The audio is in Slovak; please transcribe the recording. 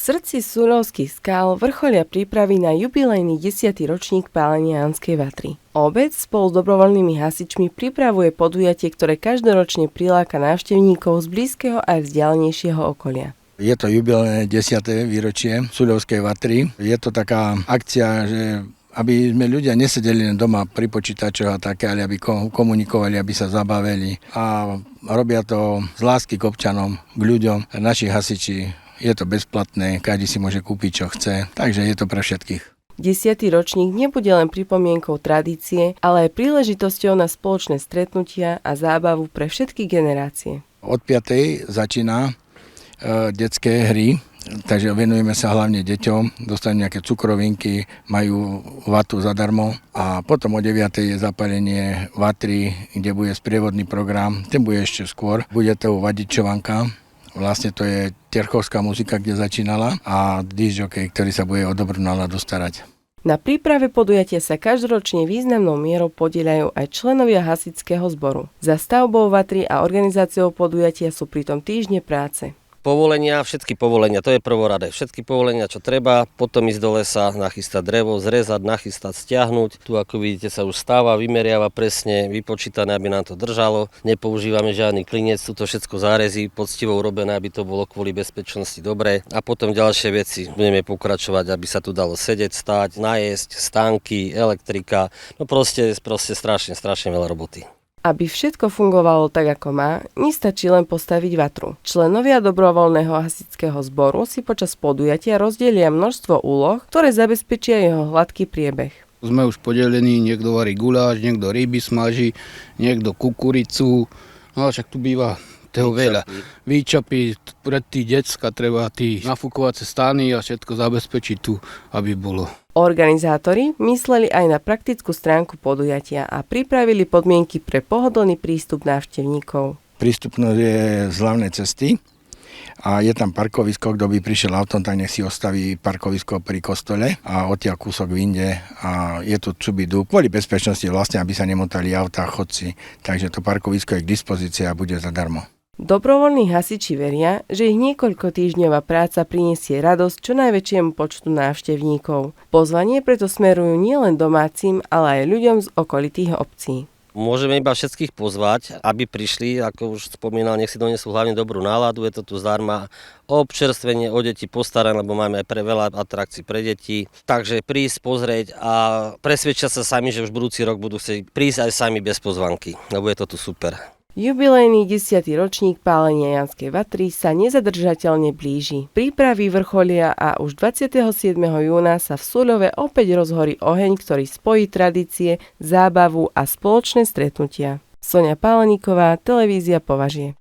srdci Súľovských skál vrcholia prípravy na jubilejný 10. ročník pálenia Janskej Vatry. Obec spolu s dobrovoľnými hasičmi pripravuje podujatie, ktoré každoročne priláka návštevníkov z blízkeho aj vzdialenejšieho okolia. Je to jubilejné 10. výročie Súľovskej Vatry. Je to taká akcia, že aby sme ľudia nesedeli len doma pri počítačoch a také, ale aby komunikovali, aby sa zabavili. A robia to z lásky k občanom, k ľuďom. Naši hasiči, je to bezplatné, každý si môže kúpiť, čo chce, takže je to pre všetkých. 10. ročník nebude len pripomienkou tradície, ale aj príležitosťou na spoločné stretnutia a zábavu pre všetky generácie. Od 5. začína detské hry, takže venujeme sa hlavne deťom, dostanú nejaké cukrovinky, majú vatu zadarmo a potom o 9. je zapálenie vatry, kde bude sprievodný program, ten bude ešte skôr, bude to vadičovanka. Vlastne to je terchovská muzika, kde začínala a disc-jockey, ktorý sa bude o dobrú náladu starať. Na príprave podujatia sa každoročne významnou mierou podieľajú aj členovia hasičského zboru. Za stavbou vatry a organizáciou podujatia sú pritom týždne práce. Povolenia, všetky povolenia, to je prvoradé. Všetky povolenia, čo treba, potom ísť do lesa, nachystať drevo, zrezať, nachystať, stiahnuť. Tu, ako vidíte, sa už stáva, vymeriava presne, vypočítané, aby nám to držalo. Nepoužívame žiadny klinec, sú to všetko zárezí, poctivo urobené, aby to bolo kvôli bezpečnosti dobré. A potom ďalšie veci budeme pokračovať, aby sa tu dalo sedieť, stáť, najesť, stánky, elektrika. No proste strašne veľa roboty. Aby všetko fungovalo tak, ako má, nestačí len postaviť vatru. Členovia dobrovoľného hasičského zboru si počas podujatia rozdelia množstvo úloh, ktoré zabezpečia jeho hladký priebeh. Sme už podelení, niekto varí guláš, niekto ryby smaží, niekto kukuricu, no však tu býva toho veľa. Výčapy, pre tí decka treba tí nafúkovacie stány a všetko zabezpečiť tu, aby bolo. Organizátori mysleli aj na praktickú stránku podujatia a pripravili podmienky pre pohodlný prístup návštevníkov. Prístupnosť je z hlavnej cesty a je tam parkovisko, kto by prišiel autom, tak nech si ostaví parkovisko pri kostole a odtiaľ kúsok vinde a je tu cubidu kvôli bezpečnosti vlastne, aby sa nemotali autá, chodci, takže to parkovisko je k dispozícii a bude zadarmo. Dobrovoľní hasiči veria, že ich niekoľkotýždňová práca prinesie radosť čo najväčšiemu počtu návštevníkov. Pozvanie preto smerujú nielen domácim, ale aj ľuďom z okolitých obcí. Môžeme iba všetkých pozvať, aby prišli, ako už spomínal, nech si donesú hlavne dobrú náladu, je to tu zdarma občerstvenie, o deti postarané, lebo máme aj pre veľa atrakcií pre deti. Takže prísť, pozrieť a presvedčia sa sami, že už budúci rok budú chcieť prísť aj sami bez pozvanky, lebo je to tu super. Jubilejný 10. ročník pálenia Janskej Vatry sa nezadržateľne blíži. Prípravy vrcholia a už 27. júna sa v Súľove opäť rozhorí oheň, ktorý spojí tradície, zábavu a spoločné stretnutia. Soňa Páleníková, televízia Považie.